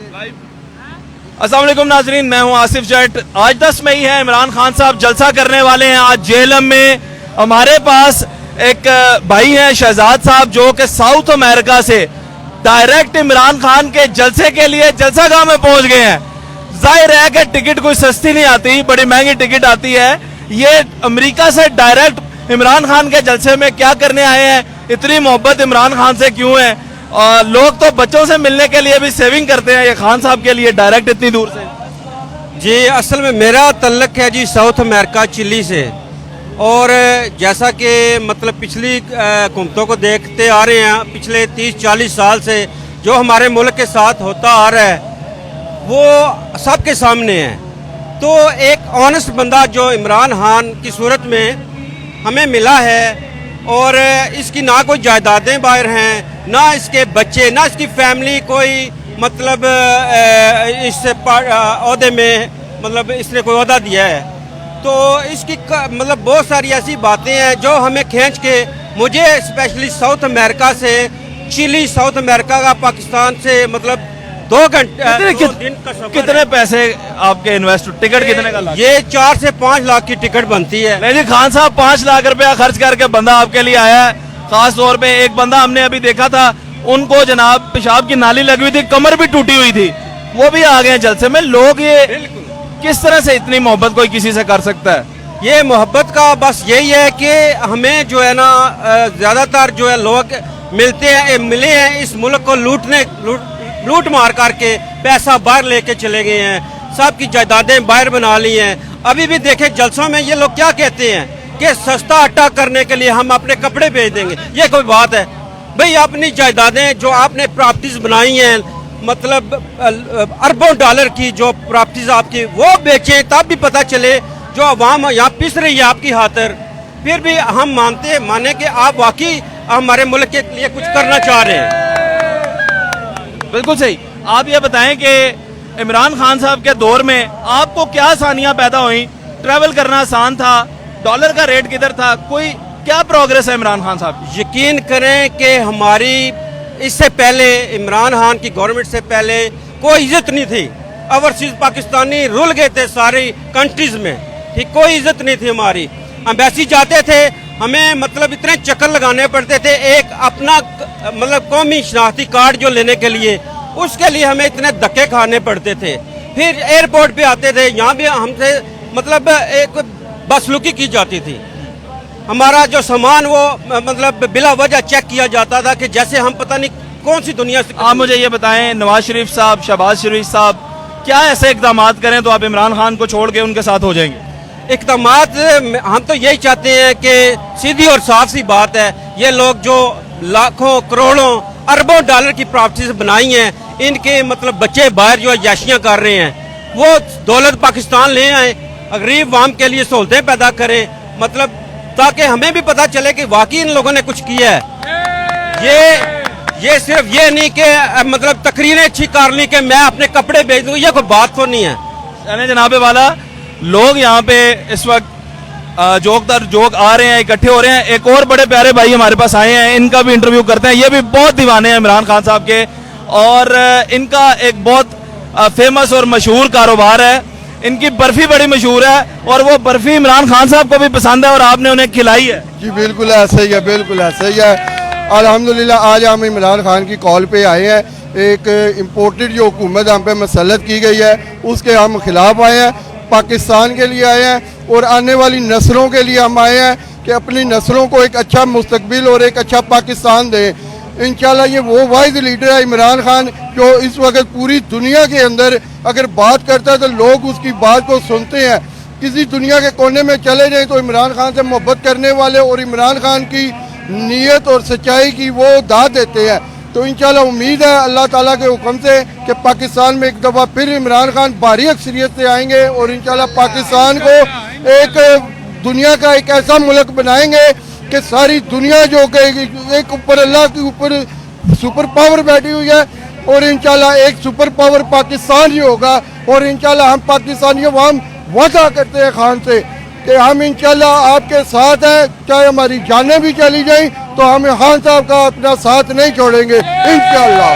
अस्सलाम वालेकुम नाजरीन, मैं हूं आसिफ जट। आज 10 मई है, इमरान खान साहब जलसा करने वाले हैं आज जेएलएम में। हमारे पास एक भाई हैं शहजाद साहब, जो कि साउथ अमेरिका से डायरेक्ट इमरान खान के जलसे के लिए जलसागाह में पहुंच गए हैं। जाहिर है कि टिकट कोई सस्ती नहीं आती, बड़ी महंगी टिकट आती है। ये अमेरिका से डायरेक्ट इमरान खान के जलसे में क्या करने आए हैं, इतनी मोहब्बत इमरान खान से क्यों है? और लोग तो बच्चों से मिलने के लिए भी सेविंग करते हैं, ये खान साहब के लिए डायरेक्ट इतनी दूर से। जी असल में मेरा तल्लक है जी साउथ अमेरिका चिली से, और जैसा कि मतलब पिछली हुकूमतों को देखते आ रहे हैं पिछले 30-40 साल से जो हमारे मुल्क के साथ होता आ रहा है वो सबके सामने है। तो एक ऑनेस्ट बंदा जो इमरान खान की सूरत में हमें मिला है, और इसकी ना कोई जायदादें बाहर हैं, ना इसके बच्चे, ना इसकी फैमिली कोई मतलब इस ओहदे में मतलब इसने कोई ओहदा दिया है। तो इसकी मतलब बहुत सारी ऐसी बातें हैं जो हमें खींच के मुझे स्पेशली साउथ अमेरिका से, चिली साउथ अमेरिका का पाकिस्तान से मतलब 2 घंटे कितने पैसे आपके इन्वेस्ट, टिकट कितने का? ये 4 से 5 लाख की टिकट बनती है। नहीं जी, खान साहब 5 लाख रुपया खर्च करके बंदा आपके लिए आया है। खास तौर पे एक बंदा हमने अभी देखा था, उनको जनाब पेशाब की नाली लगी हुई थी, कमर भी टूटी हुई थी, वो भी आ गए हैं जलसे में। लोग ये किस तरह से इतनी मोहब्बत कोई किसी से कर सकता है? ये मोहब्बत का बस यही है कि हमें जो है ना ज़्यादातर जो है लोग मिले हैं इस मुल्क को लूट मार करके पैसा बाहर लेके चले गए हैं, सबकी जायदादें बाहर बना ली हैं। अभी भी देखे जलसों में ये लोग क्या कहते हैं कि सस्ता आटा करने के लिए हम अपने कपड़े बेच देंगे। ये कोई बात है भाई? अपनी जायदादें जो आपने प्रॉपर्टीज बनाई हैं, मतलब अरबों डॉलर की जो प्रॉपर्टीज आपकी, वो बेचें, तब भी पता चले जो अवाम यहाँ पिस रही है आपकी खातिर। फिर भी हम माने कि आप वाकई हमारे मुल्क के लिए कुछ करना चाह रहे हैं। बिल्कुल सही। आप ये बताएं कि इमरान खान साहब के दौर में आपको क्या आसानियां पैदा हुई? ट्रैवल करना आसान था, डॉलर का रेट किधर था, कोई क्या प्रोग्रेस है इमरान खान साहब? यकीन करें कि हमारी इससे पहले इमरान खान की गवर्नमेंट से पहले कोई इज्जत नहीं थी। ओवरसीज पाकिस्तानी रुल गए थे सारी कंट्रीज में, ठीक, कोई इज्जत नहीं थी हमारी। एम्बेसी जाते थे, हमें मतलब इतने चक्कर लगाने पड़ते थे एक अपना मतलब कौमी शनाख्ती कार्ड जो लेने के लिए, उसके लिए हमें इतने धक्के खाने पड़ते थे। फिर एयरपोर्ट पे आते थे, यहाँ भी हमसे मतलब एक बसलुकी की जाती थी। हमारा जो सामान वो मतलब बिला वजह चेक किया जाता था कि जैसे हम पता नहीं कौन सी दुनिया से। आप मुझे ये बताएं, नवाज शरीफ साहब, शहबाज शरीफ साहब क्या ऐसे इकदाम करें तो आप इमरान खान को छोड़ के उनके साथ हो जाएंगे? इक़दामात हम तो यही चाहते हैं कि सीधी और साफ सी बात है, ये लोग जो लाखों करोड़ों अरबों डॉलर की प्रॉपर्टीज बनाई हैं, इनके मतलब बच्चे बाहर जो याशियाँ कर रहे हैं, वो दौलत पाकिस्तान ले आए, गरीब आवाम के लिए सहूलतें पैदा करें, मतलब ताकि हमें भी पता चले कि वाकई इन लोगों ने कुछ किया है। ये सिर्फ ये नहीं कि मतलब तकरीरें अच्छी कर ली कि मैं अपने कपड़े बेच दूँ, ये कोई बात तो नहीं है। यानी जनाबे वाला लोग यहाँ पे इस वक्त जोक आ रहे हैं, इकट्ठे हो रहे हैं। एक और बड़े प्यारे भाई हमारे पास आए हैं, इनका भी इंटरव्यू करते हैं। ये भी बहुत दीवाने हैं इमरान खान साहब के, और इनका एक बहुत फेमस और मशहूर कारोबार है। इनकी बर्फी बड़ी मशहूर है, और वो बर्फी इमरान खान साहब को भी पसंद है, और आपने उन्हें खिलाई है। जी बिल्कुल ऐसे ही है, बिल्कुल ऐसे ही है। अल्हम्दुलिल्लाह आज हम इमरान खान की कॉल पे आए हैं। एक इम्पोर्टेड जो हुकूमत हम पे मसलत की गई है उसके हम खिलाफ आए हैं, पाकिस्तान के लिए आए हैं, और आने वाली नस्लों के लिए हम आए हैं कि अपनी नस्लों को एक अच्छा मुस्तकबिल और एक अच्छा पाकिस्तान दें। इंशाल्लाह ये वो वाहिद लीडर है इमरान खान जो इस वक्त पूरी दुनिया के अंदर अगर बात करता है तो लोग उसकी बात को सुनते हैं। किसी दुनिया के कोने में चले जाएं तो इमरान खान से मोहब्बत करने वाले और इमरान खान की नीयत और सच्चाई की वो दाद देते हैं। तो इंशाल्लाह उम्मीद है अल्लाह ताला के हुक्म से कि पाकिस्तान में एक दफ़ा फिर इमरान खान भारी अक्सरियत से आएंगे, और इंशाल्लाह पाकिस्तान को एक दुनिया का एक ऐसा मुल्क बनाएंगे कि सारी दुनिया जो कि एक ऊपर अल्लाह के ऊपर सुपर पावर बैठी हुई है, और इंशाल्लाह एक सुपर पावर पाकिस्तान ही होगा। और इंशाल्लाह हम पाकिस्तानी अवाम वादा करते हैं खान से कि हम इंशाल्लाह आपके साथ हैं, चाहे हमारी जानें भी चली जाएं तो हम खान साहब का अपना साथ नहीं छोड़ेंगे इंशाल्लाह।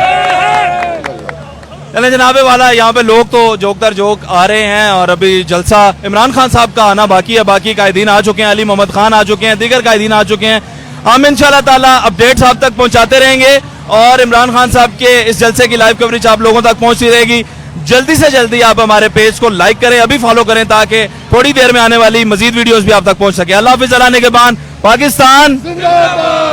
चलें जनाबे वाला, यहाँ पे लोग तो जोक दर जोक आ रहे हैं और अभी जलसा इमरान खान साहब का आना बाकी है। बाकी कायदीन आ चुके हैं, अली मोहम्मद खान आ चुके हैं, दीगर कायदीन आ चुके हैं। हम इंशाल्लाह ताला अपडेट्स आप तक पहुंचाते रहेंगे और इमरान खान साहब के इस जलसे की लाइव कवरेज आप लोगों तक पहुंचती रहेगी। जल्दी से जल्दी आप हमारे पेज को लाइक करें, अभी फॉलो करें, ताकि थोड़ी देर में आने वाली मजीद वीडियोस भी आप तक पहुंच सके। अल्लाह हाफिज़। अल्लाह निगहबान। पाकिस्तान